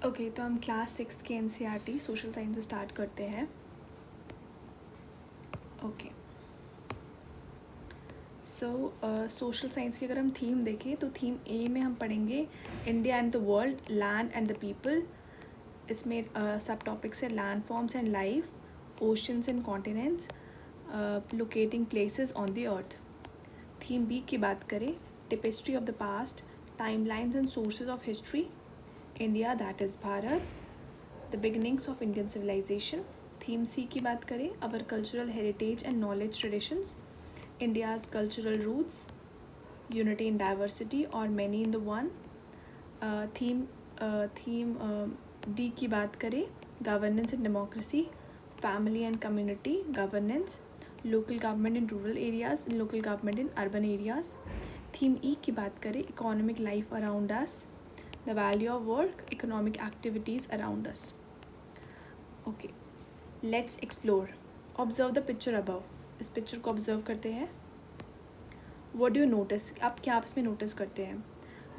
Okay, तो हम class 6 के एनसीईआरटी सोशल साइंस स्टार्ट करते हैं। ओके, सो सोशल साइंस की अगर हम थीम देखें तो थीम ए में हम पढ़ेंगे India and the world, land and the people. इसमें सब टॉपिक्स है land forms and life, oceans and continents, locating places on the earth. Theme B की बात करें, tapestry of the past, timelines and sources of history, India that is Bharat, the beginnings of Indian civilisation. Theme C की बात करें, our cultural heritage and knowledge traditions, India's cultural roots, unity in diversity और many in the one. Theme D की बात करें, governance and democracy, family and community governance, local government in rural areas, local government in urban areas. Theme E की बात करें, economic life around us, the value of work, economic activities around us. Okay, let's explore. Observe the picture above. इस picture को observe करते हैं। What do you notice? आप क्या आपस में नोटिस करते हैं?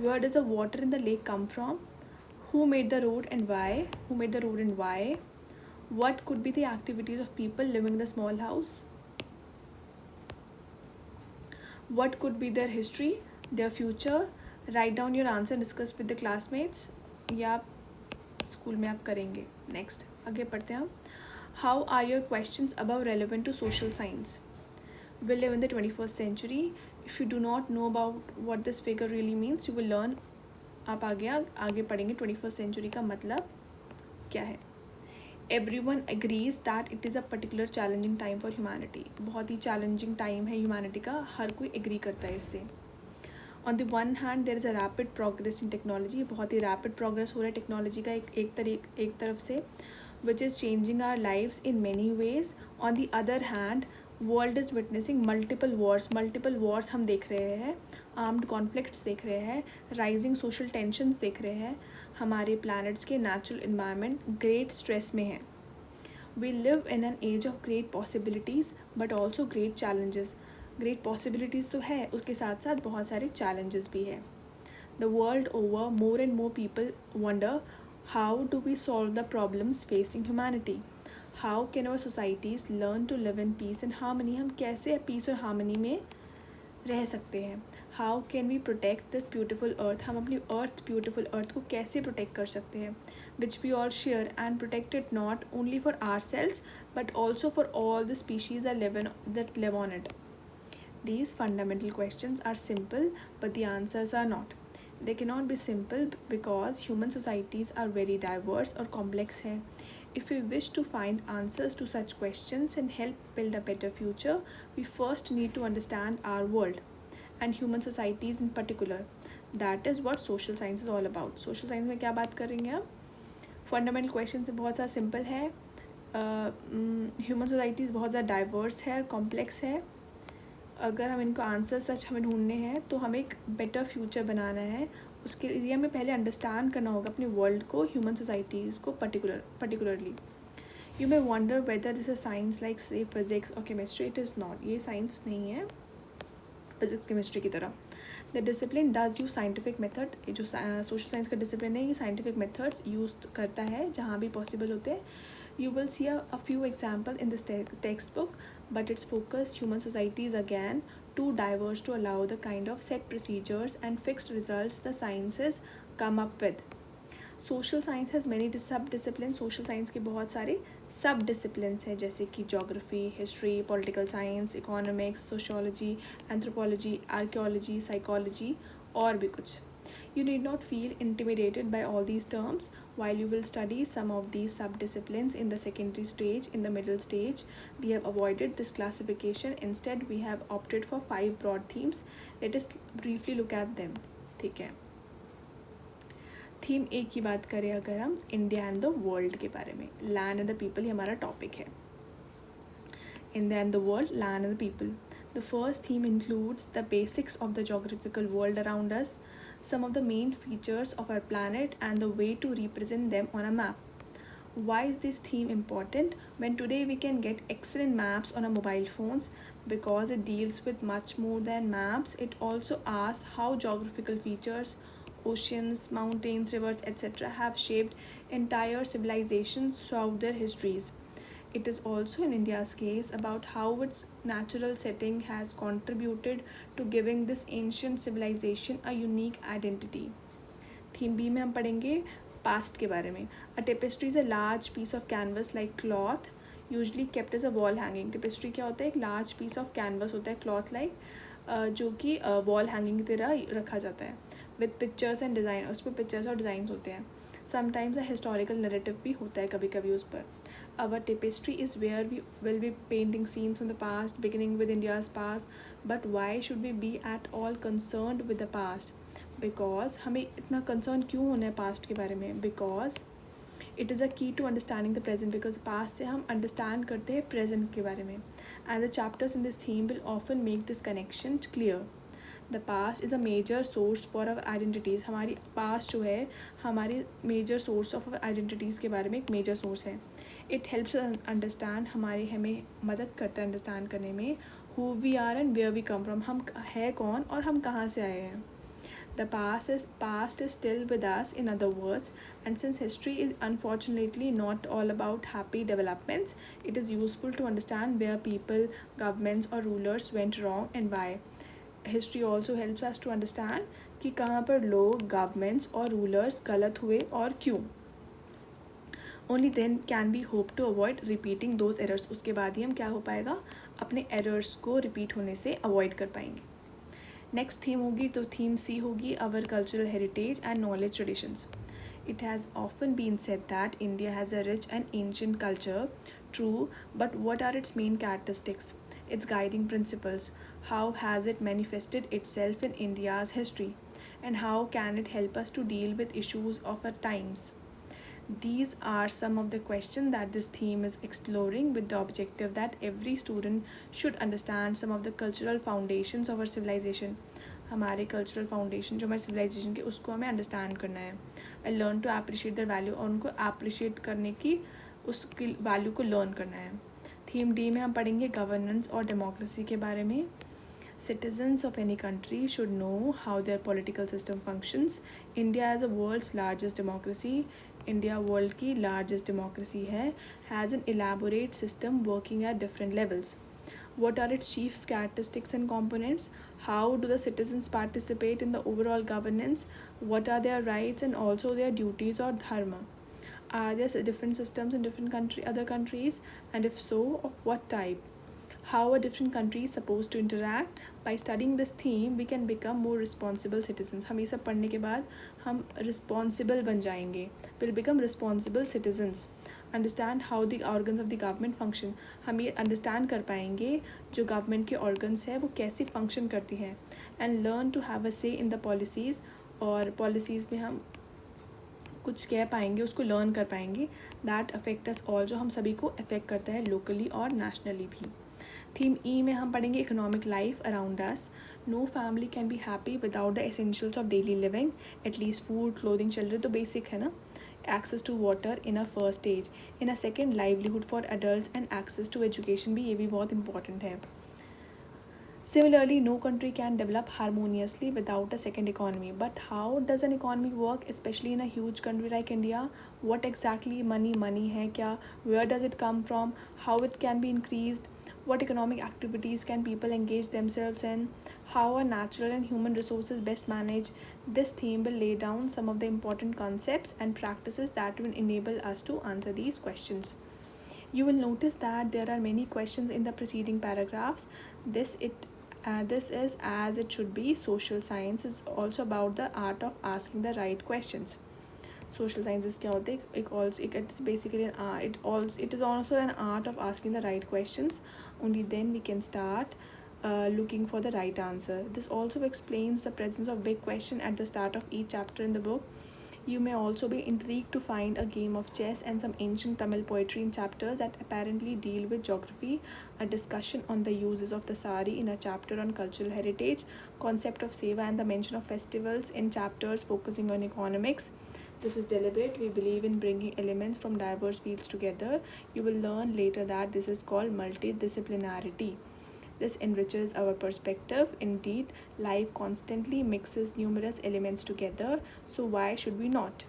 Where does the water in the lake come from? Who made the road and why? Who made the road and why? What could be the activities of people living in the small house? What could be their history, their future? Write down your answer and discuss with the classmates. या आप school में आप करेंगे। Next आगे पढ़ते हैं हम। How are your questions above relevant to social science? We live in the 21st century. If you do not know about what this figure really means, you will learn. आप आगे पढ़ेंगे 21st century का मतलब क्या है। Everyone agrees that it is a particular challenging time for humanity. बहुत ही challenging time है humanity का, हर कोई agree करता है इससे। On the one hand, there is a rapid progress in technology. बहुत ही rapid progress हो रहा है technology का एक तरफ से, which is changing our lives in many ways. On the other hand, world is witnessing multiple wars हम देख रहे हैं, armed conflicts देख रहे हैं, rising social tensions देख रहे हैं, हमारे planets के natural environment great stress में है। We live in an age of great possibilities but also great challenges. Great possibilities तो है, उसके साथ साथ बहुत सारे challenges भी है। The world over, more and more people wonder, how do we solve the problems facing humanity? How can our societies learn to live in peace and harmony? हम कैसे peace और harmony में रह सकते हैं? How can we protect this beautiful earth? हम अपनी beautiful अर्थ को कैसे प्रोटेक्ट कर सकते हैं? Which we all share and protect it not only for our selves but also for all the species that live on it. These fundamental questions are simple, but the answers are not. They cannot be simple because human societies are very diverse or complex हैं. If we wish to find answers to such questions and help build a better future, we first need to understand our world and human societies in particular. That is what social science is all about. Social science में क्या बात करेंगे हम? Fundamental question से बहुत ज़्यादा simple है। Human societies बहुत ज़्यादा डाइवर्स है और कॉम्प्लेक्स है। अगर हम इनको आंसर सच हमें ढूंढने हैं तो हमें एक बेटर फ्यूचर बनाना है। उसके लिए हमें पहले अंडरस्टैंड करना होगा अपने वर्ल्ड को, ह्यूमन सोसाइटीज़ को particularly. You may wonder whether this is science like say physics or chemistry. It is not. ये साइंस नहीं है फिजिक्स केमिस्ट्री की तरह। The discipline does use scientific method. ये जो सोशल साइंस का डिसिप्लिन है ये साइंटिफिक मेथड्स यूज करता है जहाँ भी पॉसिबल होते हैं। You will see a few examples in this textbook, but its focus human societies again too diverse to allow the kind of set procedures and fixed results the sciences come up with. Social science has many sub-disciplines. Social science के बहुत सारे sub-disciplines हैं जैसे कि geography, history, political science, economics, sociology, anthropology, archaeology, psychology और भी कुछ. You need not feel intimidated by all these terms. While you will study some of these sub-disciplines in the secondary stage, in the middle stage, we have avoided this classification. Instead, we have opted for 5 broad themes. Let us briefly look at them. ठीक है। Theme ए की बात करें अगर हम, India and the world के बारे में, लैंड एंड द पीपल ही हमारा टॉपिक है। India and the world, land and the people. The first theme includes the basics of the geographical world around us, some of the main features of our planet and the way to represent them on a map. Why is this theme important when today we can get excellent maps on our mobile phones? Because it deals with much more than maps. It also asks how geographical features oceans, mountains, rivers, etc., have shaped entire civilizations throughout their histories. It is also in India's case about how its natural setting has contributed to giving this ancient civilization a unique identity. Theme B में हम पढ़ेंगे past के बारे में. A tapestry is a large piece of canvas like cloth usually kept as a wall hanging. Tapestry क्या होता है? एक लार्ज पीस ऑफ कैनवस होता है क्लॉथ लाइक, जो कि वॉल हैंगिंग की तरह रखा जाता है विद पिक्चर्स एंड डिज़ाइन. उस पर पिक्चर्स और डिज़ाइन होते हैं. समटाइम्स अ हिस्टोरिकल नरेटिव भी होता है कभी कभी उस पर. Our tapestry is where we will be painting scenes from the past, beginning with India's past. But why should we be at all concerned with the past? Because हमें इतना concern क्यों होना है past के बारे में? Because it is a key to understanding the present. Because past से हम understand करते हैं present के बारे में. And the chapters in this theme will often make this connection clear. The past is a major source for our identities. हमारी past जो है हमारी major source of our identities के बारे में एक मेजर सोर्स है. इट हेल्प्स अंडरस्टैंड, हमें मदद करता है अंडरस्टैंड करने में who we are and where we come from. हम है कौन और हम कहाँ से आए हैं. The past is still with us, in other words, and since history is unfortunately not all about happy developments, it is useful to understand where people, governments, or rulers went wrong and why. History also helps us to understand कि कहाँ पर लोग, governments और rulers गलत हुए और क्यों. Only then can we hope to avoid repeating those errors. उसके बाद ही हम क्या हो पाएगा, अपने एरर्स को रिपीट होने से अवॉइड कर पाएंगे. नेक्स्ट थीम होगी, तो थीम सी होगी our cultural heritage and knowledge traditions. It has often been said that India has a rich and ancient culture. True, but what are its main characteristics? Its guiding principles? How has it manifested itself in India's history? And how can it help us to deal with issues of our times? These are some of the questions that this theme is exploring with the objective that every student should understand some of the cultural foundations of our civilization. हमारे cultural foundation जो हमारे civilization के, उसको हमें understand करना है. I learn to appreciate the value, और उनको अप्रिशिएट करने की, उसकी वैल्यू को लर्न करना है. थीम डी में हम पढ़ेंगे गवर्नेंस और डेमोक्रेसी के बारे में. Citizens of any country should know how their political system functions. India as a world's largest democracy, India world की largest democracy है, has an elaborate system working at different levels. What are its chief characteristics and components? How do the citizens participate in the overall governance? What are their rights and also their duties or dharma? Are there different systems in other countries? And if so, of what type? How are different countries supposed to interact? By studying this theme, we can become more responsible citizens. हम ये सब पढ़ने के बाद हम responsible बन जाएंगे. We'll become responsible citizens. Understand how the organs of the government function. हम ये understand कर पाएंगे जो government के organs है वो कैसे function करती हैं. And learn to have a say in the policies. और policies में हम कुछ कह पाएंगे, उसको learn कर पाएंगे. That affect us all, जो हम सभी को affect करता है locally और nationally भी. थीम ई में हम पढ़ेंगे economic life around us. No family can be happy without the essentials of daily living. At least food, clothing, shelter तो बेसिक है ना. Access to water in a first stage. In a second, livelihood for adult and access to education भी, ये भी बहुत important है. Similarly, no country can develop harmoniously without a second economy. But how does an economy work, especially in a huge country like India? What exactly money है क्या? Where does it come from? How it can be increased? What economic activities can people engage themselves in? How are natural and human resources best managed? This theme will lay down some of the important concepts and practices that will enable us to answer these questions. You will notice that there are many questions in the preceding paragraphs. This is as it should be. Social science is also about the art of asking the right questions. Social sciences क्या होते हैं? It's basically an art. It is also an art of asking the right questions. Only then we can start looking for the right answer. This also explains the presence of big question at the start of each chapter in the book. You may also be intrigued to find a game of chess and some ancient Tamil poetry in chapters that apparently deal with geography, a discussion on the uses of the sari in a chapter on cultural heritage, concept of seva and the mention of festivals in chapters focusing on economics. This is deliberate. We believe in bringing elements from diverse fields together. You will learn later that this is called multidisciplinarity. This enriches our perspective. Indeed, life constantly mixes numerous elements together, so why should we not?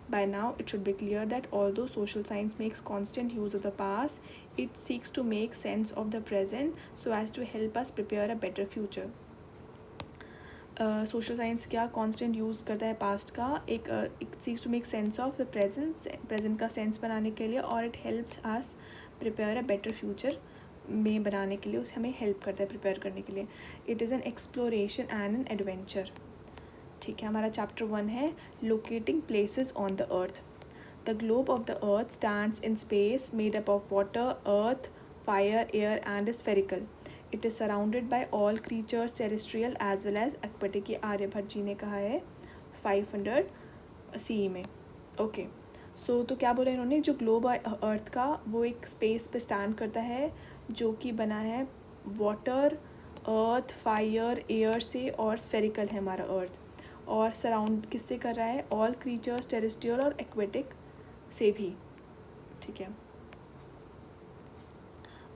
By now, it should be clear that although social science makes constant use of the past, it seeks to make sense of the present so as to help us prepare a better future. Social science क्या constant use करता है past का, एक seeks to make sense of the present का sense बनाने के लिए, और it helps us prepare a better future में बनाने के लिए, उसे हमें हेल्प करता है प्रिपेयर करने के लिए. It is an exploration and an adventure. ठीक है, हमारा चैप्टर 1 है locating places on the earth. The globe of the earth stands in space made up of water, earth, fire, air and is spherical. It is surrounded by all creatures terrestrial as well as aquatic. ये आर्यभट्ट जी ने कहा है 500 CE में. Okay, सो तो क्या बोला इन्होंने, जो ग्लोब अर्थ का वो एक स्पेस पे स्टैंड करता है जो कि बना है वाटर, अर्थ, फायर, एयर से, और स्फेरिकल है हमारा अर्थ, और सराउंड किससे कर रहा है, ऑल क्रीचर्स टेरेस्ट्रियल और एक्वेटिक से भी. ठीक है,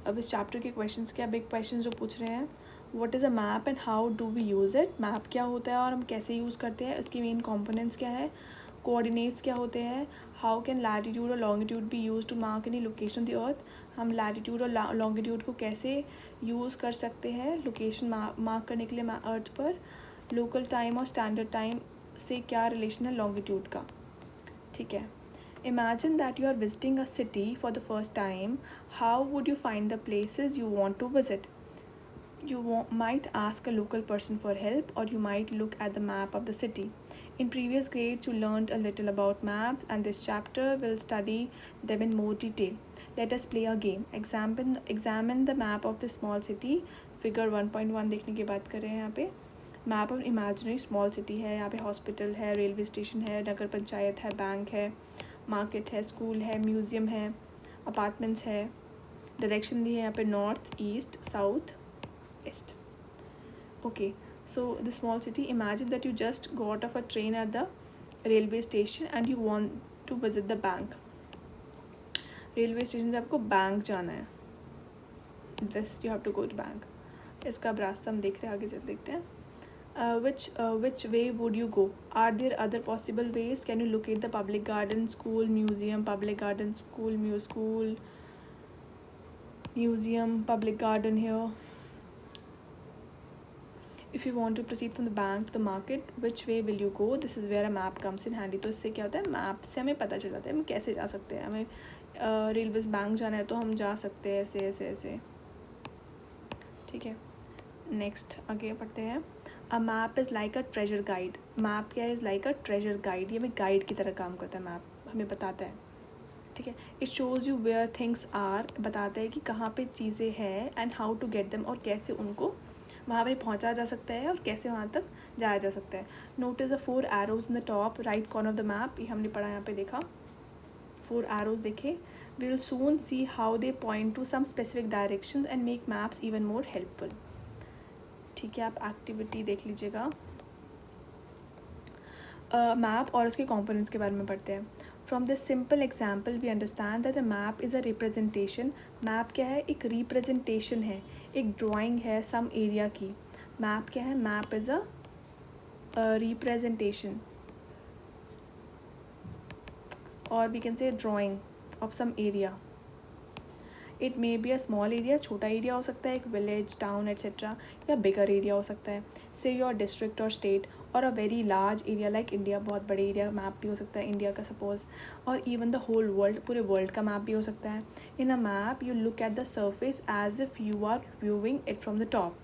अब इस चैप्टर के क्वेश्चंस क्या बिग क्वेश्चन जो पूछ रहे हैं, what is a map and how do we use it. Map क्या होता है और हम कैसे यूज़ करते हैं, उसकी मेन कंपोनेंट्स क्या है, कोऑर्डिनेट्स क्या होते हैं, हाउ कैन लैटिट्यूड और longitude be use to mark any location of the earth. हम लैटिट्यूड और लॉन्गिट्यूड को कैसे यूज़ कर सकते हैं लोकेशन मार्क करने के लिए अर्थ पर. लोकल टाइम और स्टैंडर्ड टाइम से क्या रिलेशन है लॉन्गिट्यूड का. ठीक है, imagine that you are visiting a city for the first time. How would you find the places you want to visit? You might ask a local person for help, or you might look at the map of the city. In previous grades, you learned a little about maps, and this chapter will study them in more detail. Let us play a game. Examine the map of the small city. Figure 1.1 देखने की बात कर रहे हैं यहाँ पे. Map of imaginary small city है. यहाँ पे हॉस्पिटल है, रेलवे स्टेशन है, नगर पंचायत है, बैंक है, मार्केट है, स्कूल है, म्यूज़ियम है, अपार्टमेंट्स है. डायरेक्शन दी है यहाँ पे north, east, south, east. Okay, so the small city, imagine that you just got off a train at the railway station and you want to visit the bank. Railway station से आपको bank जाना है, this you have to go to bank. इसका अब रास्ता हम देख रहे हैं, आगे चल देखते हैं. Which way would you go? Are there other possible ways? Can you locate the public garden, school, museum, public garden, school, museum, public garden here? If you want to proceed from the bank to the market, which way will you go? This is where a map comes in handy. तो इससे क्या होता है, map से हमें पता चल जाता है हम कैसे जा सकते हैं. हमें रेलवे बैंक जाना है तो हम जा सकते हैं ऐसे ऐसे ऐसे. ठीक है, नेक्स्ट आगे पढ़ते हैं. अ map is like a treasure guide. Map क्या है, is like a treasure guide. ये हमें गाइड की तरह काम करता है. मैप हमें बताता है. ठीक है, it shows you where things are. बताता है कि कहाँ पे चीज़ें हैं, and how to get them, और कैसे उनको वहाँ पे पहुँचा जा सकता है और कैसे वहाँ तक जाया जा सकता है. Notice the 4 arrows in the top right corner of the map. ये हमने पढ़ा, यहाँ पे देखा 4 एरोज देखे. We will soon see how they point to some specific direction and make maps even more helpful. ठीक है, आप एक्टिविटी देख लीजिएगा. मैप और उसके कंपोनेंट्स के बारे में पढ़ते हैं. From this simple example we understand that a map is a representation. Map क्या है, एक रिप्रेजेंटेशन है, एक ड्राइंग है सम एरिया की. मैप क्या है, मैप इज़ अ रिप्रेजेंटेशन, और we can say drawing of some area. It may be a small area, छोटा एरिया हो सकता है, एक विलेज, टाउन एट्सेट्रा, या बिगर एरिया हो सकता है, से योर डिस्ट्रिक्ट और स्टेट, और a very large area like India. बहुत बड़े एरिया मैप भी हो सकता है इंडिया का सपोज, और इवन द होल वर्ल्ड, पूरे वर्ल्ड का मैप भी हो सकता है. In a map you look at the surface as if you are viewing it from the top.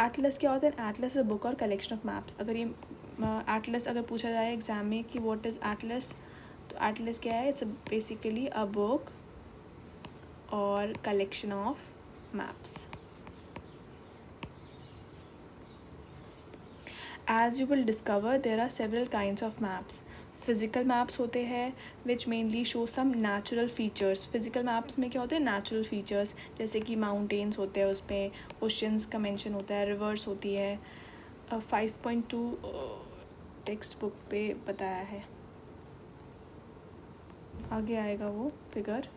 Atlas क्या होता है, एटलस इज अ बुक और कलेक्शन ऑफ मैप्स. अगर ये एटलस अगर पूछा जाए एग्जाम में कि व्हाट इज़ एटलस, तो एटलस क्या है, it's basically a book or collection of maps. As you will discover, there are several kinds of maps. Physical maps होते हैं which mainly show some natural features. Physical maps में क्या होते हैं, natural features, जैसे कि mountains होते हैं, उसमें oceans का mention होता है, rivers होती है. 5.2 टेक्स्ट बुक पे बताया है, आगे आएगा वो फिगर.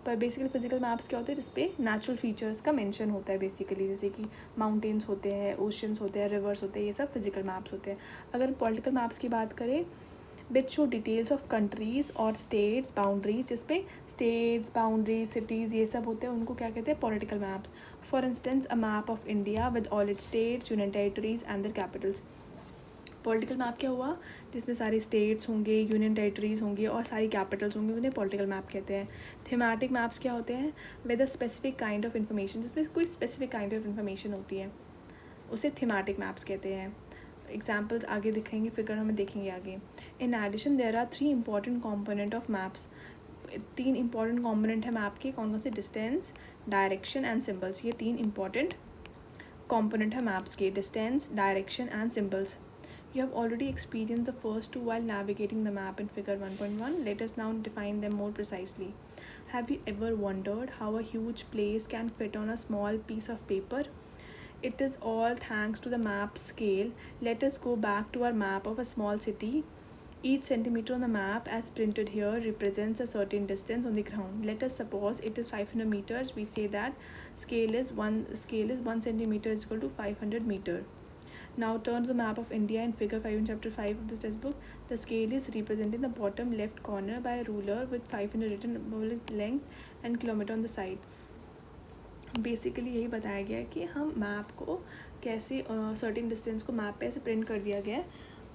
पर बेसिकली फिजिकल मैप्स क्या होते हैं जिसपे नेचुरल फीचर्स का मेंशन होता है बेसिकली, जैसे कि माउंटेन्स होते हैं, ओशंस होते हैं, रिवर्स होते हैं, ये सब फिजिकल मैप्स होते हैं. अगर पॉलिटिकल मैप्स की बात करें, which show details of countries और स्टेट्स बाउंड्रीज, जिसपे स्टेट्स बाउंड्रीज सिटीज़ ये सब होते हैं, उनको क्या कहते हैं, political maps. For instance a map of India with all it's states, union territories and there Capitals. Political map क्या हुआ, जिसमें सारी स्टेट्स होंगे, यूनियन टेरिटरीज होंगे और सारी कैपिटल्स होंगे, उन्हें पॉलिटिकल मैप कहते हैं. थीमेटिक मैप्स क्या होते हैं, with a specific kind of information, जिसमें कोई स्पेसिफिक काइंड ऑफ इन्फॉर्मेशन होती है, उसे थीमेटिक मैप्स कहते हैं. एग्जाम्पल्स आगे दिखेंगे, फिगर हमें देखेंगे आगे. In addition there are 3 important component of maps. 3 important component है मैप के, कौन कौन से, डिस्टेंस, डायरेक्शन एंड सिम्बल्स. ये 3 इंपॉर्टेंट कॉम्पोनेंट है मैप्स के, distance, direction and symbols. You have already experienced the first two while navigating the map in figure 1.1. Let us now define them more precisely. Have you ever wondered how a huge place can fit on a small piece of paper? It is all thanks to the map scale. Let us go back to our map of a small city. Each centimeter on the map as printed here represents a certain distance on the ground. Let us suppose it is 500 meters. We say that scale is 1 centimeter is equal to 500 meter. Now turn to the map of India in figure 5 in chapter 5 of this textbook. The scale is represented in the bottom left corner by a ruler with 500 written above length and kilometer on the side. Basically यही बताया गया है कि हम map को कैसे certain distance को map पे ऐसे प्रिंट कर दिया गया है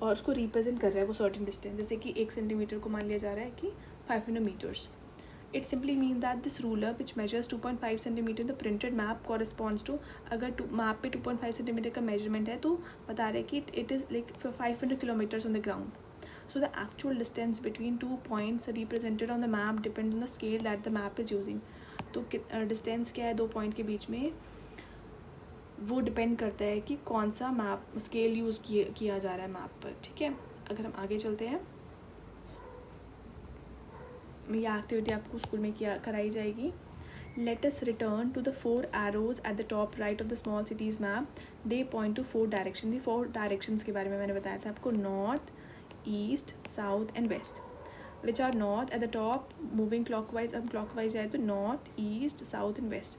और उसको रिप्रेजेंट कर रहा है वो सर्टेन डिस्टेंस. जैसे कि 1 सेंटीमीटर को मान लिया जा रहा है कि 500 metres. It simply means that this ruler which measures 2.5 centimeter in the printed map corresponds to, अगर मैप पे 2.5 सेंटीमीटर का मेजरमेंट है तो बता रहे कि it is like 500 kilometers on the ground. So the actual distance between 2 points represented on the map depends on the scale that the map is using. तो distance क्या है 2 पॉइंट के बीच में, वो डिपेंड करता है कि कौन सा मैप स्केल यूज़ किया जा रहा है मैप पर. ठीक है, अगर हम आगे चलते हैं, यह एक्टिविटी आपको स्कूल में कराई जाएगी. Let us return to the 4 arrows at the top right of the small city's map. They point to 4 directions. ये 4 directions के बारे में मैंने बताया था आपको, north, east, south and west. Which are north at the top, moving clockwise. अब clockwise जाए तो north, east, south and west.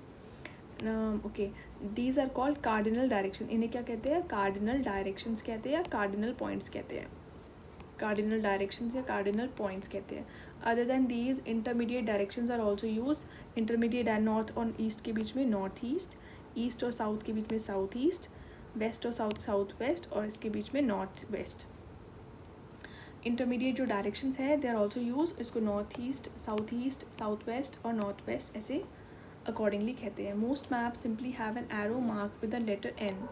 Okay, these are called cardinal direction. इन्हें क्या कहते हैं, कार्डिनल डायरेक्शंस कहते हैं या कार्डिनल पॉइंट्स कहते हैं. कार्डिनल डायरेक्शंस या कार्डिनल पॉइंट्स कहते हैं. Other than these intermediate directions are also use. Intermediate north और ईस्ट के बीच में नॉर्थ ईस्ट, ईस्ट और साउथ के बीच में साउथ ईस्ट, वेस्ट और साउथ वेस्ट, और इसके बीच में नॉर्थ वेस्ट. इंटरमीडिएट जो डायरेक्शंस है दे आर ऑल्सो यूज. इसको नॉर्थ ईस्ट, साउथ वेस्ट और नॉर्थ वेस्ट ऐसे अकॉर्डिंगली कहते हैं. Most map simply have an arrow mark with the letter N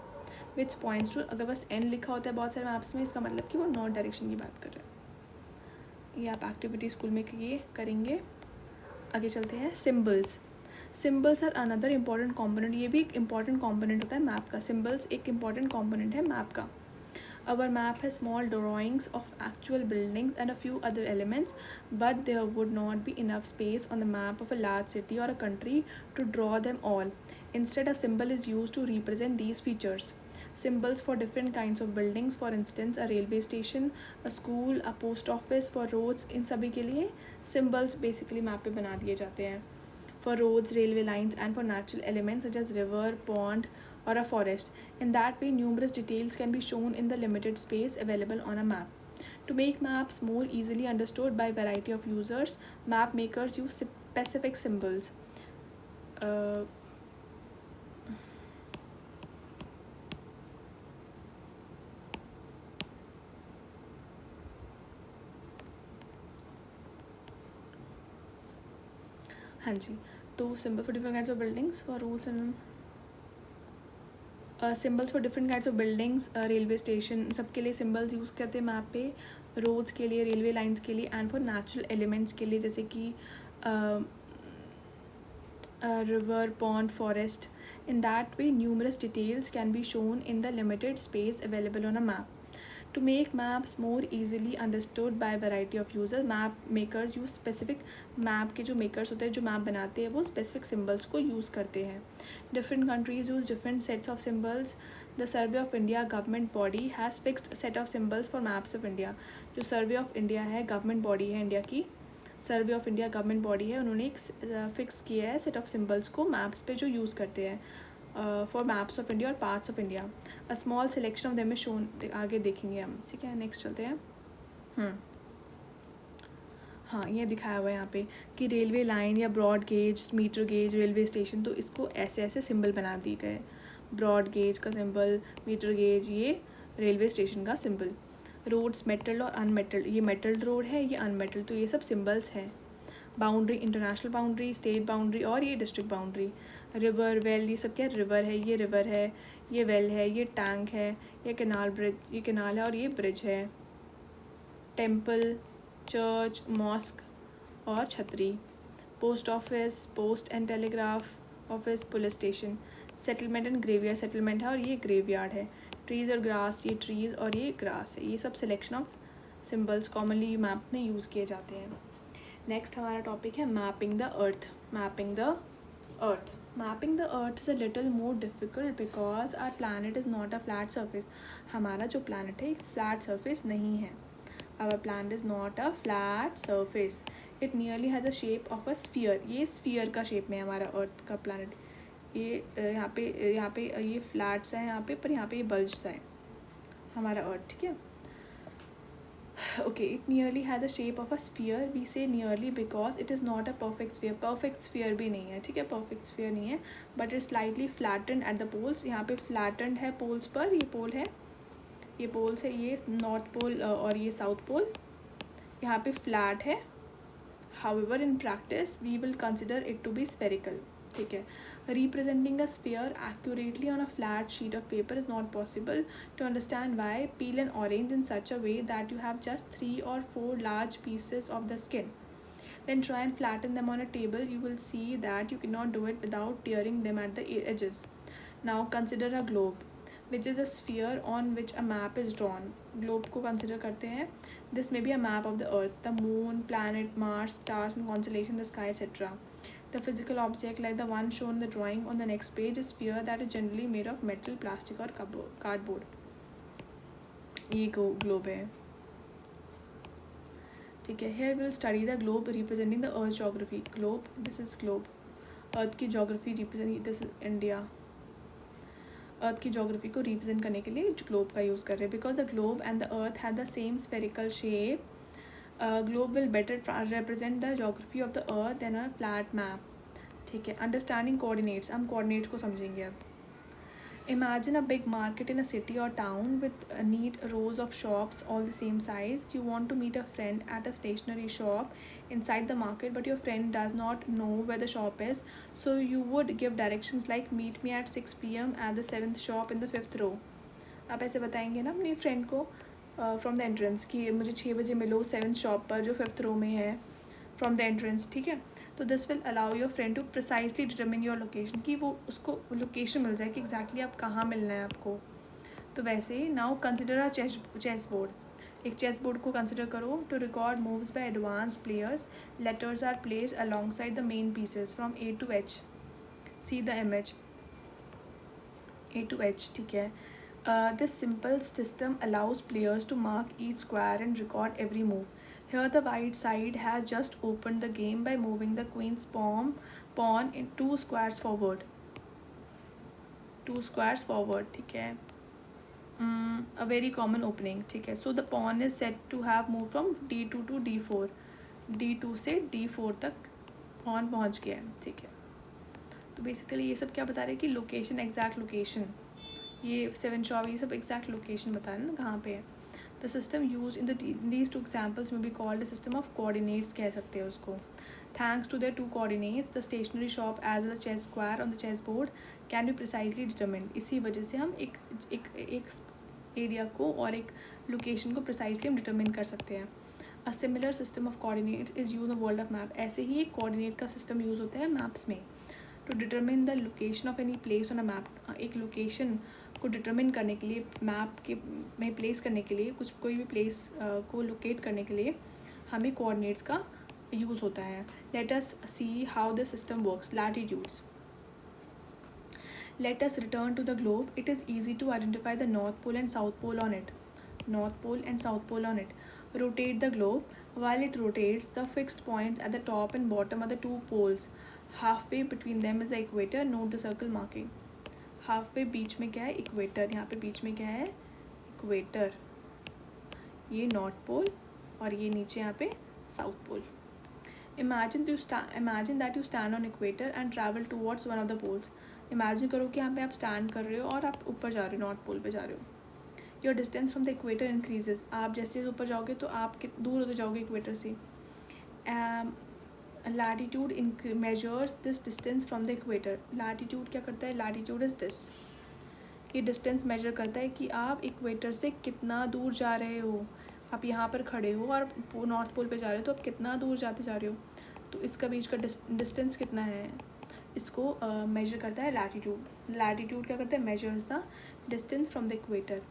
which points to. अगर बस एन लिखा होता है बहुत सारे मैप्स में, इसका मतलब कि वो नॉर्थ डायरेक्शन की बात कर रहे हैं. ये आप एक्टिविटी स्कूल में ये करेंगे. आगे चलते हैं, symbols. Symbols are another important component. ये भी एक इम्पॉर्टेंट कॉम्पोनेंट होता है मैप का. सिम्बल्स एक इम्पॉर्टेंट कॉम्पोनेंट है मैप का. Our map has small drawings of actual buildings and a few other elements, but there would not be enough space on the map of a large city or a country to draw them all. Instead, a symbol is used to represent these features. Symbols for different kinds of buildings, for instance, a railway station, a school, a post office, for roads, इन सभी के लिए symbols basically map पे बना दिए जाते हैं. For roads, railway lines, and for natural elements such as river, pond, or a forest. In that way, numerous details can be shown in the limited space available on a map. To make maps more easily understood by a variety of users, map makers use specific symbols. हाँ जी, तो symbol for different kinds of buildings, for roads and symbols for different kinds of buildings, railway station, सबके लिए symbols use करते हैं map पे. Roads के लिए, railway lines के लिए, एंड फॉर नेचुरल एलिमेंट्स के लिए जैसे कि river, pond, forest. In that way numerous details can be shown in the limited space available on a map. To make maps more easily understood by a variety of users, map makers use specific map के जो makers होते हैं, जो map बनाते हैं, वो specific symbols को use करते हैं. Different countries use different sets of symbols. The Survey of India government body has fixed set of symbols for maps of India. जो Survey of India है, government body है India की, survey of India government body है, उन्होंने एक fix किया है set of symbols को मैप्स पे जो यूज़ करते हैं फॉर मैप्स ऑफ इंडिया और parts of India. A small selection of them is shown, आगे देखेंगे हम. ठीक है, नेक्स्ट चलते हैं. हाँ, ये दिखाया हुआ है यहाँ पे कि रेलवे लाइन या broad gauge, metre gauge, railway station, तो इसको ऐसे ऐसे सिंबल बना दिए गए. ब्रॉड गेज का सिंबल, मीटर गेज, ये रेलवे स्टेशन का सिंबल. रोड्स मेटल और अनमेटल्ड, ये मेटल्ड रोड है, ये अनमेटल्ड, तो ये सब सिंबल्स हैं. Boundary, international boundary, state boundary और ये डिस्ट्रिक्ट बाउंड्री. रिवर, वेल, ये सब क्या, रिवर है, ये रिवर है, ये वेल है, ये टैंक है, ये कैनाल ब्रिज, ये कैनाल है और ये ब्रिज है. टेम्पल, चर्च, मॉस्क और छतरी. Post office, post and telegraph office, police station. Settlement and graveyard, settlement है और ये ग्रेवयार्ड है. ट्रीज़ और ग्रास, ये ट्रीज़ और ये ग्रास है. ये सब selection of symbols commonly map में यूज़ किए जाते हैं. नेक्स्ट हमारा टॉपिक है mapping the earth. Mapping the earth. Mapping the earth is a little more difficult because our planet is not a flat surface. हमारा जो प्लानट है एक फ्लैट सर्फेस नहीं है. Our planet is not a flat surface. It nearly has a shape of a sphere. ये sphere का shape में है हमारा अर्थ का planet. ये यहाँ पे ये फ्लैट्स हैं यहाँ पे, पर यहाँ पे ये बल्ज है हमारा अर्थ. ठीक है. Okay, it nearly has the shape of a sphere. We say nearly because it is not a perfect sphere. Perfect sphere भी नहीं है. ठीक है, perfect sphere नहीं है, but it's slightly flattened at the poles. यहाँ पे flattened है poles पर, ये pole है, ये पोल्स है, ये नॉर्थ पोल और ये साउथ पोल. यहाँ पे फ्लैट है. However in practice we will consider it to be spherical. ठीक है. Representing a sphere accurately on a flat sheet of paper is not possible. To understand why, peel an orange in such a way that you have just 3 or 4 large pieces of the skin. Then try and flatten them on a table. You will see that you cannot do it without tearing them at the edges. Now consider a globe, which is a sphere on which a map is drawn. Globe को consider करते हैं. This may be a map of the earth, the moon, planet, Mars, stars and constellation, the sky, etc. The physical object, like the one shown in the drawing on the next page, is sphere that is generally made of metal, plastic or cardboard. ये globe है. ठीक है. Here we will study the globe representing the earth's geography. Globe, this is globe. Earth की geography represent, this is India. अर्थ की geography को represent करने के लिए ग्लोब का यूज़ कर रहे हैं. Because the globe and the earth have the same spherical shape, globe will better represent the geography of the earth than a flat map. ठीक है. अंडरस्टैंडिंग कोऑर्डिनेट्स, हम कोऑर्डिनेट्स को समझेंगे अब. Imagine a big market in a city or town with neat rows of shops all the same size. You want to meet a friend at a stationery shop inside the market, but your friend does not know where the shop is. So you would give directions like meet me at 6 p.m. at the 7th shop in the 5th row. आप ऐसे बताएंगे ना अपनी friend को from the entrance कि मुझे 6 बजे मिलो 7th शॉप पर जो 5th रो में है फ्रॉम द एंट्रेंस. ठीक है. तो this will allow your friend to precisely determine your location, कि वो उसको लोकेशन मिल जाए कि एग्जैक्टली आप कहाँ मिलना है आपको. तो वैसे now consider a chess board. एक चेस बोर्ड को कंसिडर करो. To record moves by advance players, letters are placed alongside the main pieces from A to H. See the image A to H. ठीक है. This simple system allows players to mark each square and record every move. Here the white side has just opened the game by moving the queen's pawn in 2 squares forward. 2 squares forward. ठीक है. A very common opening. ठीक है. So the pawn is said to have moved from D2 to D4. D2 से D4 तक pawn पहुँच गया है. ठीक है. तो बेसिकली ये सब क्या बता रहे हैं कि लोकेशन, एग्जैक्ट लोकेशन, ये 7 शॉप, ये सब एग्जैक्ट लोकेशन बता रहे हैं ना कहाँ पे है. The system use in these 2 examples में be called system of coordinates कह सकते हैं उसको. Thanks to their 2 coordinates, the stationery shop as well chess square on the chess board can be precisely determine. इसी वजह से हम एक एरिया को और एक लोकेशन को प्रिसाइजली हम डिटरमिन कर सकते हैं. A similar system of coordinates is use in world of map. ऐसे ही एक कोऑर्डिनेट का सिस्टम यूज़ होता है मैप्स में. To determine the location of any place on a map. एक लोकेशन को डिटरमिन करने के लिए, मैप के में प्लेस करने के लिए, कोई भी प्लेस को लोकेट करने के लिए हमें कोऑर्डिनेट्स का यूज़ होता है. Let us see how the system works. Latitudes. Let us return to the globe. It is easy to identify the North Pole and South Pole on it. North Pole and South Pole on it. Rotate the globe. While it rotates, the fixed points at the top and bottom are the two poles. Halfway between them is the equator. Note the circle marking. Halfway बीच में क्या है? Equator. यहाँ पे बीच में क्या है? Equator. ये north pole और ये नीचे यहाँ पे south pole. Imagine that you stand on equator and travel towards one of the poles. Imagine करो कि यहाँ पे आप stand कर रहे हो और आप ऊपर जा रहे हो, नॉर्थ पोल पे जा रहे हो. Your distance from the equator increases. आप जैसे ऊपर जाओगे तो आप दूर होते जाओगे इक्वेटर से. Latitude measures this distance from the equator. Latitude क्या करता है? Latitude is this. ये डिस्टेंस मेजर करता है कि आप इक्वेटर से कितना दूर जा रहे हो. आप यहाँ पर खड़े हो और नॉर्थ पोल पे जा रहे हो तो आप कितना दूर जाते जा रहे हो. तो इसका बीच का डिस्टेंस कितना है, इसको मेजर करता है लैटिट्यूड. लैटिट्यूड क्या करता है? Measures the distance from the equator.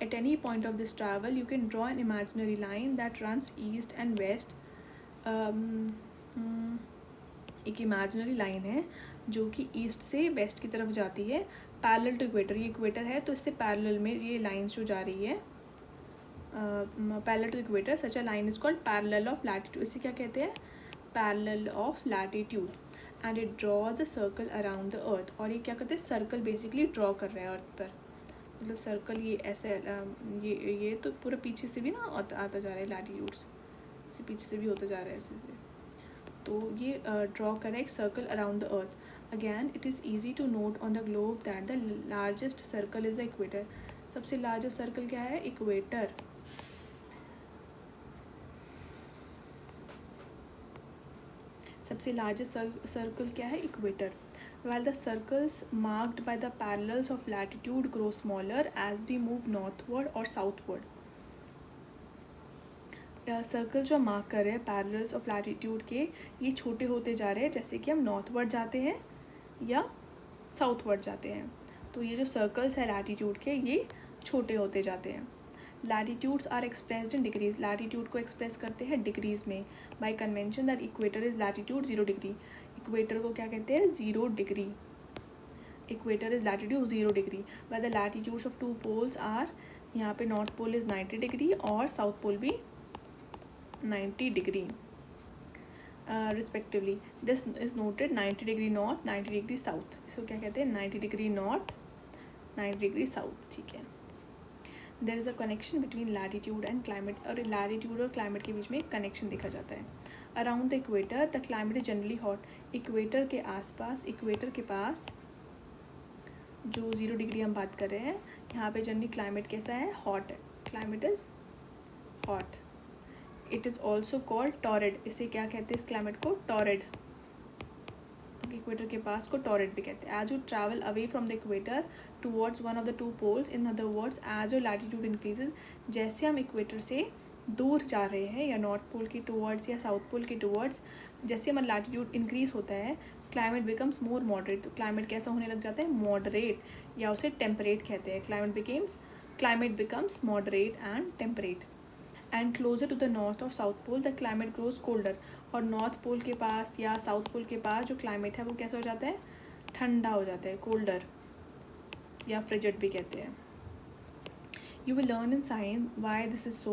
At any point of this travel, you can draw an imaginary line that runs east and west. एक इमेजिनरी लाइन है जो कि ईस्ट से वेस्ट की तरफ जाती है, पैरेलल टू इक्वेटर. ये इक्वेटर है तो इससे पैरेलल में ये लाइन्स जो जा रही है parallel to equator. Such a line is called parallel of latitude. इसे क्या कहते हैं? Parallel of latitude. And it draws a circle around the earth. और ये क्या करते हैं? सर्कल बेसिकली ड्रॉ कर रहा है अर्थ पर. मतलब सर्कल ये ऐसे ये तो पूरा पीछे से भी ना आता जा रहा है, लैटिट्यूड्स से पीछे से भी होता जा रहा है ऐसे से. तो ये ड्रॉ करें एक circle around the earth. Again it is easy to note on the globe that the largest circle is the equator. सबसे लार्जेस्ट सर्कल क्या है? इक्वेटर. सबसे लार्जेस्ट सर्कल क्या है? Equator. While the circles marked by the parallels of latitude grow smaller as we move northward or southward. Circle जो mark कर रहे हैं पैरेलल्स ऑफ लैटिट्यूड के, ये छोटे होते जा रहे हैं जैसे कि हम नॉर्थवर्ड जाते हैं या साउथवर्ड जाते हैं. तो ये जो सर्कल्स है लैटिट्यूड के, ये छोटे होते जाते हैं. Latitudes are expressed in degrees. Latitude को एक्सप्रेस करते हैं डिग्रीज में. By convention that equator is latitude 0 degree. Equator को क्या कहते हैं? 0 degree. Equator is latitude 0 degree. By the latitudes of two poles are, यहाँ पे नॉर्थ पोल इज 90 डिग्री और साउथ पोल भी 90 degree respectively. This is noted 90 degree north, 90 degree south. इसको क्या कहते हैं? 90 डिग्री नॉर्थ, 90 डिग्री साउथ. ठीक है. There is a connection between latitude and climate. और लैटिट्यूड और क्लाइमेट के बीच में एक कनेक्शन देखा जाता है. Around the equator the climate is generally hot. Equator के आसपास, इक्वेटर के पास जो 0 डिग्री हम बात कर रहे हैं, यहाँ पे जनरली क्लाइमेट कैसा है? हॉट है. Climate is hot. It is also called torrid. इसे क्या कहते हैं? इस क्लाइमेट को टॉरिड. इक्वेटर के पास को टॉरिड भी कहते हैं. As you travel away from the equator towards one of the two poles, in other words as your latitude increases. जैसे हम इक्वेटर से दूर जा रहे हैं या नॉर्थ पोल के टूवर्ड्स या साउथ पोल के टूवर्ड्स, जैसे हमारा लैटिट्यूड इंक्रीज होता है, क्लाइमेट बिकम्स मोर मॉडरेट. तो क्लाइमेट कैसा होने लग जाता है? मॉडरेट, या उसे टेम्परेट कहते हैं. Climate becomes moderate and temperate. And closer to the north और south pole the climate grows colder. और नॉर्थ पोल के पास या साउथ पोल के पास जो क्लाइमेट है वो कैसा हो जाता है? ठंडा हो जाता है, कोल्डर या फ्रिजिड भी कहते हैं. You will learn in science why this is so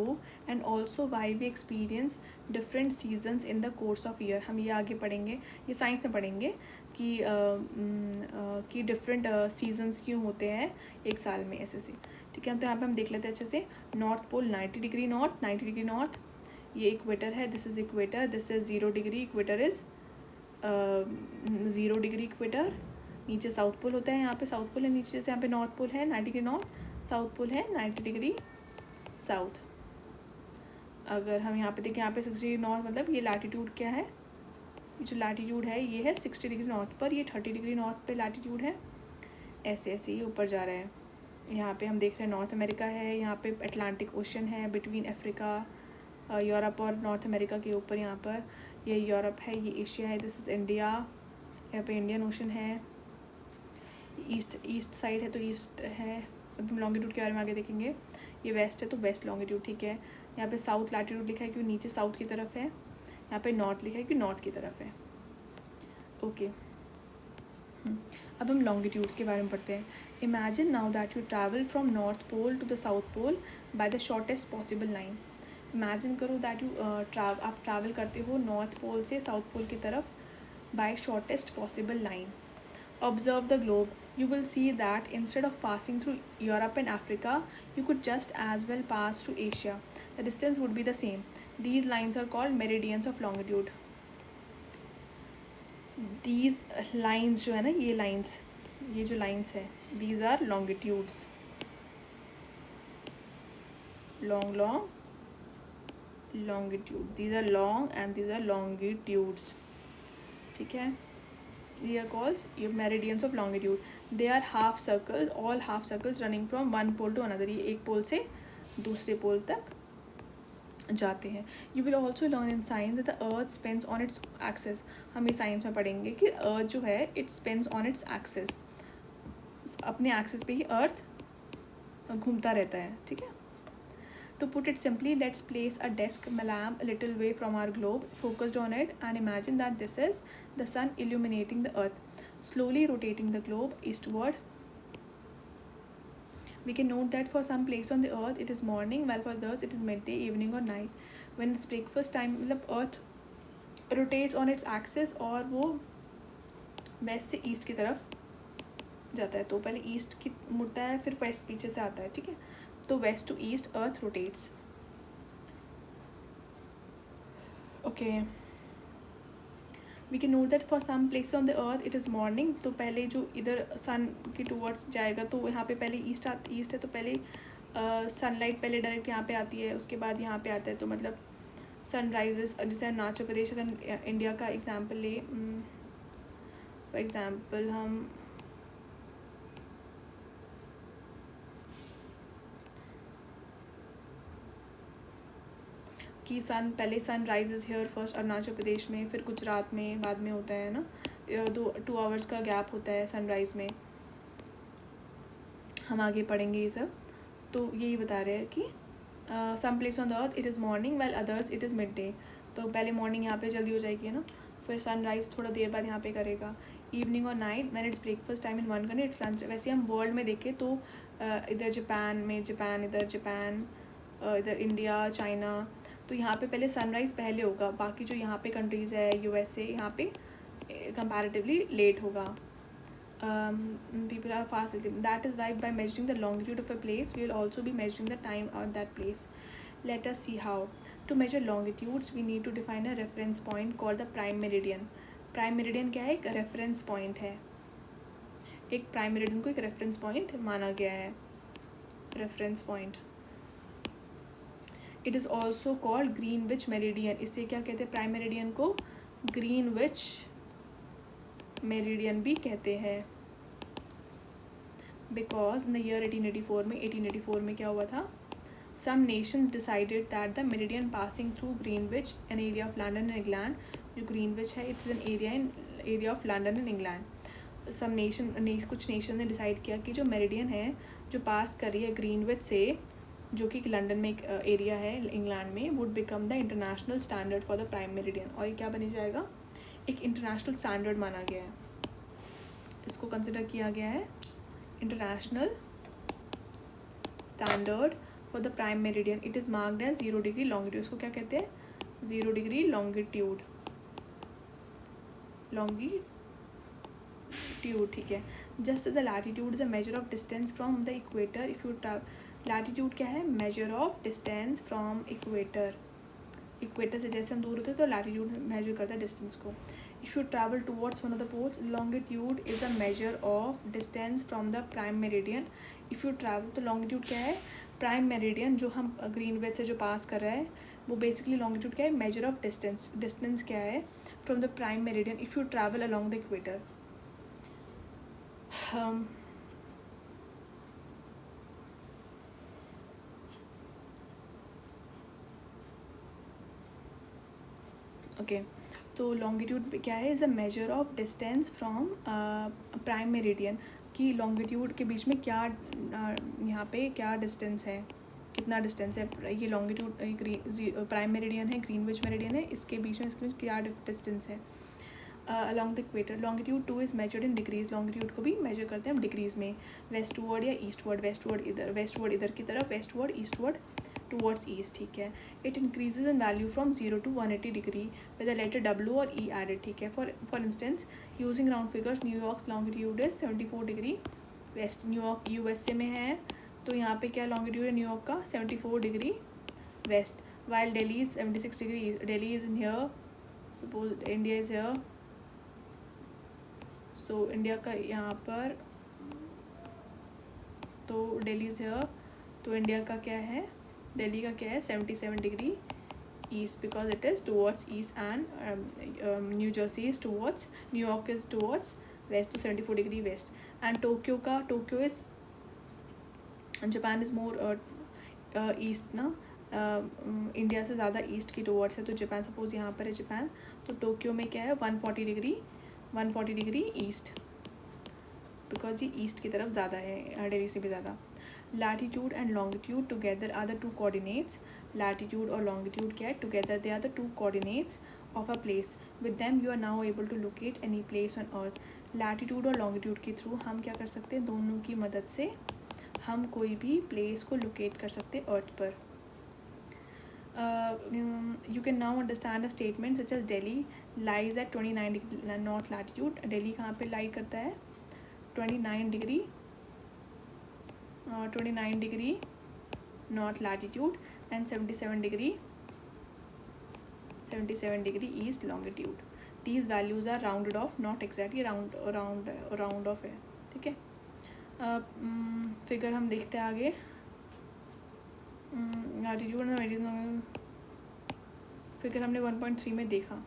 and also why we experience different seasons in the course of year. हम ये आगे पढ़ेंगे, ये साइंस में पढ़ेंगे कि डिफरेंट सीजन्स क्यों होते हैं एक साल में ऐसे से. ठीक है. तो यहाँ पे हम देख लेते हैं अच्छे से. North pole 90 degree north, 90 degree north. ये इक्वेटर है, this is equator, this is 0 degree. Equator is 0 degree equator. नीचे साउथ पोल होता है, यहाँ पे साउथ पोल है नीचे. जैसे यहाँ पे नॉर्थ पोल है 90 डिग्री नॉर्थ, साउथ पोल है 90 डिग्री साउथ. अगर हम यहाँ पे देखें, यहाँ पे 60 डिग्री नॉर्थ, मतलब ये लैटिट्यूड क्या है? ये जो लैटिट्यूड है ये है 60 डिग्री नॉर्थ पर, ये 30 डिग्री नॉर्थ पे लैटिट्यूड है. ऐसे ऐसे ये ऊपर जा रहा है. यहाँ पे हम देख रहे हैं नॉर्थ अमेरिका है, यहाँ पे अटलांटिक ओशन है बिटवीन अफ्रीका, यूरोप और नॉर्थ अमेरिका के ऊपर. यहाँ पर ये यूरोप है, ये एशिया है, दिस इज़ इंडिया. यहाँ पे इंडियन ओशन है. ईस्ट साइड है तो ईस्ट है. अब हम लॉन्गिट्यूड के बारे में आगे देखेंगे. ये वेस्ट है तो वेस्ट लॉन्गिट्यूड. ठीक है. यहाँ पे साउथ लैटिट्यूड लिखा है क्योंकि नीचे साउथ की तरफ है. यहाँ पे नॉर्थ लिखा है क्योंकि नॉर्थ की तरफ है. ओके. अब हम लॉन्गिट्यूड्स के बारे में पढ़ते हैं. Imagine now that you travel from north pole to the south pole by the shortest possible line. Imagine करो दैट आप ट्रैवल करते हो नॉर्थ पोल से साउथ पोल की तरफ by shortest possible line. Observe the globe. You will see that instead of passing through Europe and Africa, you could just as well pass through Asia. The distance would be the same. These lines are called meridians of longitude. These lines जो है ना, ये जो lines है, these are longitudes. Long longitude. These are long and these are longitudes. ठीक है. They are called your meridians of longitude. They are half circles, all half circles running from one pole to another. ये एक पोल से दूसरे पोल तक जाते हैं. You will also learn in science that the earth spins on its axis. हम ये science में पढ़ेंगे कि अर्थ जो है it spins on its axis. अपने एक्सिस पे ही अर्थ घूमता रहता है. ठीक है. To put it simply, let's place a desk lamp a little way from our globe, focused on it, and imagine that this is the sun illuminating the earth, slowly rotating the globe eastward. We can note that for some places on the earth it is morning, while for others it is midday, evening or night. When it's breakfast time, the earth rotates on its axis और वो waste से east की तरफ जाता है. तो पहले east की मुड़ता है, फिर वेस्ट पीछे से आता है. ठीक है. तो west to east earth rotates. Okay. We can note that for some places on the earth it is morning. तो पहले जो इधर सन की टूवर्ड्स जाएगा तो यहाँ पे पहले ईस्ट है, तो पहले सनलाइट पहले डायरेक्ट यहाँ पे आती है, उसके बाद यहाँ पे आता है. तो मतलब सनराइजेस, जैसे अरुणाचल प्रदेश अगर इंडिया का एग्जाम्पल ले, फॉर एग्जाम्पल हम कि पहले sun rises here first Arunachal Pradesh में, फिर गुजरात में बाद में होता है ना. 2 आवर्स का गैप होता है सनराइज़ में. हम आगे पढ़ेंगे ये सब. तो यही बता रहे हैं कि some place on the earth it is morning while others it is midday. तो पहले मॉर्निंग यहाँ पे जल्दी हो जाएगी है ना, फिर सनराइज़ थोड़ा देर बाद यहाँ पे करेगा. इवनिंग और night when it's breakfast time in one country it's lunch. वैसे हम वर्ल्ड में देखें तो इधर जापान, इधर इंडिया, चाइना. तो यहाँ पे पहले सनराइज़ पहले होगा, बाकी जो यहाँ पे कंट्रीज़ है USA, यहाँ पे कंपैरेटिवली लेट होगा. People are fast asleep. That is why by measuring the longitude of a place, we will also be measuring the time on that place. Let us see how. To measure longitudes, we need to define a reference point called the prime meridian. Prime meridian क्या है? एक reference point है. एक prime meridian को एक reference point माना गया है. Reference point. It is also called Greenwich meridian. इससे क्या कहते हैं? प्राइम मेरिडियन को ग्रीनविच मेरिडियन भी कहते हैं. बिकॉज इन द ईयर 1884 में क्या हुआ था? Some nations decided that the meridian passing through Greenwich an area of London and England. जो ग्रीनविच है it's an area of London and England. कुछ नेशन ने डिसाइड किया कि जो मेरिडियन है जो पास कर रही है ग्रीनविच से, जो कि लंदन में एक एरिया है इंग्लैंड में, would become the international standard for the prime meridian. और ये क्या बन जाएगा? एक इंटरनेशनल स्टैंडर्ड माना गया है. इसको कंसिडर किया गया है international standard for the prime meridian. It is marked as 0 degree longitude. इसको क्या कहते हैं? 0 डिग्री लॉन्गिट्यूड. ठीक है. Just the latitude is a measure of distance from the equator. If you latitude क्या है? Measure of distance from equator. इक्वेटर से जैसे हम दूर होते हैं तो लैटिट्यूड मेजर करता है डिस्टेंस को. If you travel towards one of the poles, longitude is a measure of distance from the prime meridian. If you travel, तो लॉन्गिट्यूड क्या है? प्राइम मेरिडियन जो हम ग्रीनविच से जो पास कर रहा है वो बेसिकली लॉन्गिट्यूड क्या है? Measure of distance. डिस्टेंस क्या है? From the prime meridian if you travel along the equator. Okay. तो लॉन्गिट्यूड क्या है? Is a measure of distance from prime meridian. कि लॉन्गिट्यूड के बीच में क्या यहाँ पे क्या डिस्टेंस है, कितना डिस्टेंस है. ये लॉन्गिट्यूड प्राइम मेरिडियन है, ग्रीनविच मेरिडियन है, इसके बीच में क्या डिस्टेंस है along the equator. Longitude 2 is measured in degrees. Longitude को भी मेजर करते हैं हम डिग्रीज में. वेस्टवर्ड या ईस्टवर्ड. वेस्टवर्ड इधर की तरफ, वेस्टवर्ड ईस्टवर्ड टूवर्ड्स ईस्ट, ठीक है. It increases in value from 0 to 180 degree with the letter W और E एडेड, ठीक है. For instance using round figures, New York longitude is 74 degree west. New York USA में है, तो यहाँ पे क्या लॉन्गिट्यूड है न्यूयॉर्क का? 74 degree west. While Delhi is 76 degree. Delhi is in here, suppose India is here, so India का यहाँ पर, तो दिल्ली इज हियर, तो इंडिया का क्या है, दिल्ली का क्या है? 77 degree east, because it is towards east and New Jersey is towards, New York is towards west, तो 74 डिग्री वेस्ट. एंड टोक्यो का, Tokyo is, Japan is more east ना, इंडिया से ज़्यादा ईस्ट की टूवर्ड्स है, तो जापान, सपोज यहाँ पर है जापान, तो टोक्यो में क्या है? 140 डिग्री ईस्ट, बिकॉज ये ईस्ट की तरफ ज़्यादा है, दिल्ली से भी ज़्यादा. Latitude and longitude together are the two coordinates. Latitude और लॉन्गिट्यूड क्या है? Together they are the two coordinates of a place. With them you are now able to locate any place on earth. Latitude और longitude के through हम क्या कर सकते हैं? दोनों की मदद से हम कोई भी प्लेस को लोकेट कर सकते हैं अर्थ पर. You can now understand a statement such as Delhi lies at 29 degree north latitude. Delhi कहाँ पे lie करता है? 29 degree north latitude and 77 degree east longitude. These values are rounded off, not exactly round off है, ठीक है. Figure हम देखते हैं आगे. लैटिट्यूड एंड मेडिटेशन फिगर हमने 1.3 में देखा.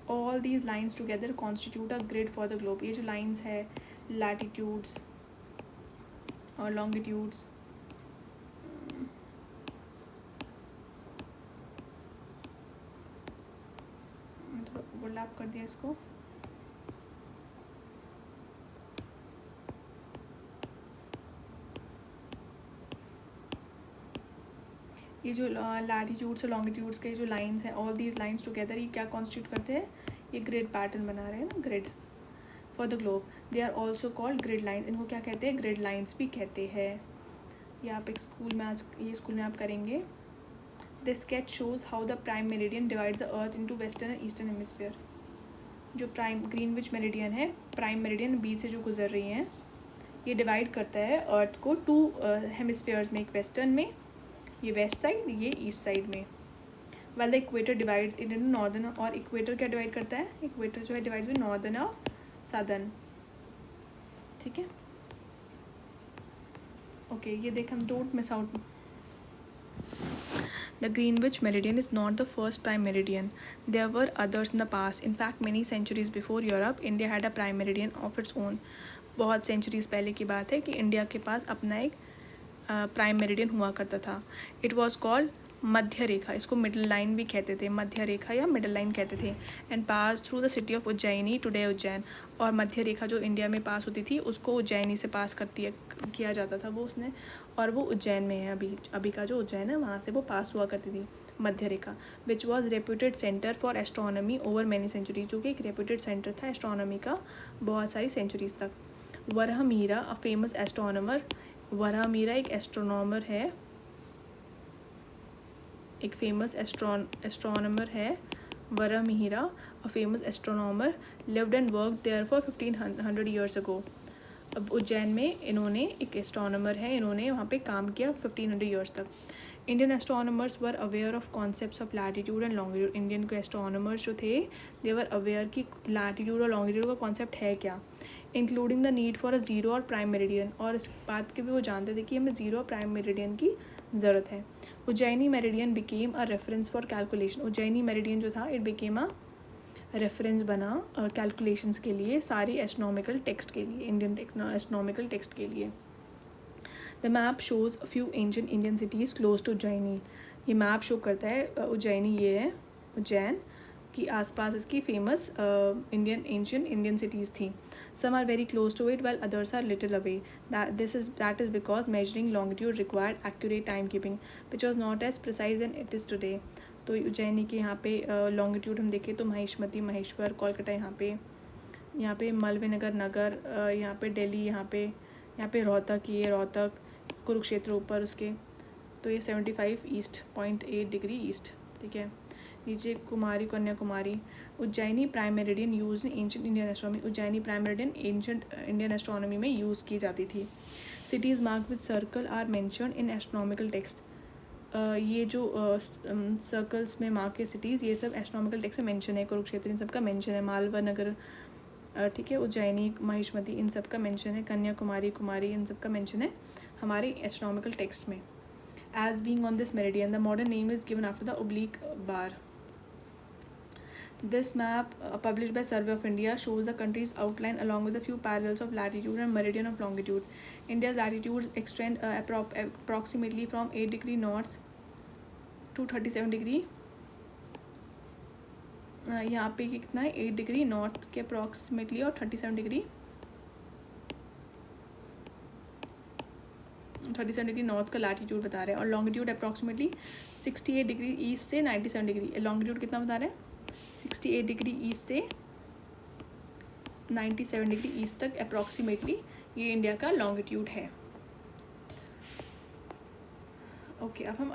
All these lines together constitute a grid for the globe. ये जो लाइन्स है, लैटिट्यूड्स और लॉन्गिट्यूड्स, थोड़ा ओवरलैप कर दिया इसको. ये जो लैटिट्यूड्स और लॉन्गिट्यूड्स के जो लाइंस हैं, ऑल दीज लाइंस टुगेदर, ये क्या कॉन्स्टिट्यूट करते हैं? ये ग्रिड पैटर्न बना रहे हैं ना, grid for the globe. They are also called grid lines. इनको क्या कहते हैं? ग्रिड लाइन्स भी कहते हैं. ये आप एक स्कूल में आज, ये स्कूल में आप करेंगे. The sketch shows how the prime meridian divides the earth into western and eastern hemisphere. जो प्राइम ग्रीनविच मेरिडियन है, प्राइम मेरिडियन बीच से जो गुजर रही हैं, ये डिवाइड करता है अर्थ को टू हेमिस्फीयर्स में, एक वेस्टर्न में, ये वेस्ट साइड, ये ईस्ट साइड में. Well the equator divides it into northern, और इक्वेटर क्या डिवाइड करता है? इक्वेटर जो है डिवाइड्स विद नॉर्दर्न और सदर्न, ठीक है. ओके, ये देख हम don't miss out. The Greenwich meridian is not the first prime meridian. There were others in the past. In fact, many centuries before Europe, India had a prime meridian of its own. बहुत centuries पहले की बात है कि India के पास अपना एक prime meridian हुआ करता था. इट वॉज कॉल्ड मध्य रेखा. इसको मिडल लाइन भी कहते थे, मध्य रेखा या मिडल लाइन कहते थे. And pass through the city of Ujjaini, today Ujjain. और मध्य रेखा जो इंडिया में पास होती थी, उसको उज्जैनी से पास किया जाता था वो उसने, और वो उज्जैन में है. अभी का जो उज्जैन है, वहाँ से वो पास हुआ करती थी मध्य रेखा. Which was reputed centre for astronomy over many centuries. जो कि एक रेप्यूटेड सेंटर था एस्ट्रोनॉमी का बहुत सारी सेंचुरीज तक. Varahamihira a famous astronomer. Varahamihira एक एस्ट्रोनॉमर है, एक फेमस एस्ट्रोनॉमर है. Varahamihira a famous astronomer lived and work there for 1500 years ago. अब उज्जैन में इन्होंने, एक एस्ट्रोनॉमर है, इन्होंने वहाँ पे काम किया 1500 ईयर्स तक. Indian astronomers were aware of concepts of latitude and longitude. Indian के एस्ट्रोनॉमर्स जो थे, दे वर अवेयर कि लैटिट्यूड और लॉन्गिट्यूड का कॉन्सेप्ट है क्या, including the need for a zero और प्राइम मेरिडियन. और इस बात के भी वो जानते थे कि हमें जीरो और प्राइम मेरिडियन की ज़रूरत है. Ujjaini meridian became a reference for calculation. Ujjaini meridian जो था, इट बिकेम अ रेफरेंस बना कैलकुलेशंस के लिए, सारी एस्ट्रोनॉमिकल टेक्स्ट के लिए, इंडियन एस्ट्रोनॉमिकल टेक्स्ट के लिए. The map shows few ancient Indian cities close to Ujjayini. ये मैप शो करता है उज्जैनी, ये है उज्जैन की आसपास इसकी फेमस एंशिएंट इंडियन सिटीज़ थी. Some are very close to it well others are little away. That is because measuring longitude required accurate time keeping which was not as precise and it is today. तो उज्जैनी के यहाँ पे longitude हम देखें तो महेशमती, महेश्वर, कोलकाता, यहाँ पे मलविनगर नगर, यहाँ पे दिल्ली, यहाँ पे रोहतक, ये रोहतक, कुरुक्षेत्र ऊपर उसके, तो ये 75 ईस्ट 0.8 डिग्री ईस्ट, ठीक है। नीचे Kumari Kanyakumari, Ujjaini prime meridian use in ancient Indian astronomy, Ujjaini prime meridian ancient Indian astronomy में यूज़ की जाती थी। Cities mark with circle are mentioned in astronomical text, ये जो सर्कल्स में मार्क के सिटीज़, ये सब एस्ट्रोनॉमिकल टेक्स्ट में मेंशन है। कुरुक्षेत्र इन सब का मेंशन है, मालवा नगर, ठीक है, उज्जैनी महिष्मती इन सब का मेंशन है, कन्याकुमारी कुमारी इन सब का मेंशन है हमारे एस्ट्रोनॉमिकल टेक्स्ट में। As being on this meridian the modern name is given after the oblique bar. This map, published by Survey of India, shows the country's outline along with a few parallels of latitude and meridian of longitude. India's latitudes extend approximately from 8 degree north to 37 degree. यहाँ पे कितना है, 8 degree north के approximately और 37 degree north का latitude बता रहे हैं, और लॉन्गिट्यूड अप्रॉक्सीमेटली 68 डिग्री ईस्ट से 97 डिग्री। लॉन्गिट्यूड कितना बता रहे हैं, 68 डिग्री ईस्ट से 97 डिग्री ईस्ट तक अप्रॉक्सीमेटली ये इंडिया का लॉन्गिट्यूड है। ओके, अब हम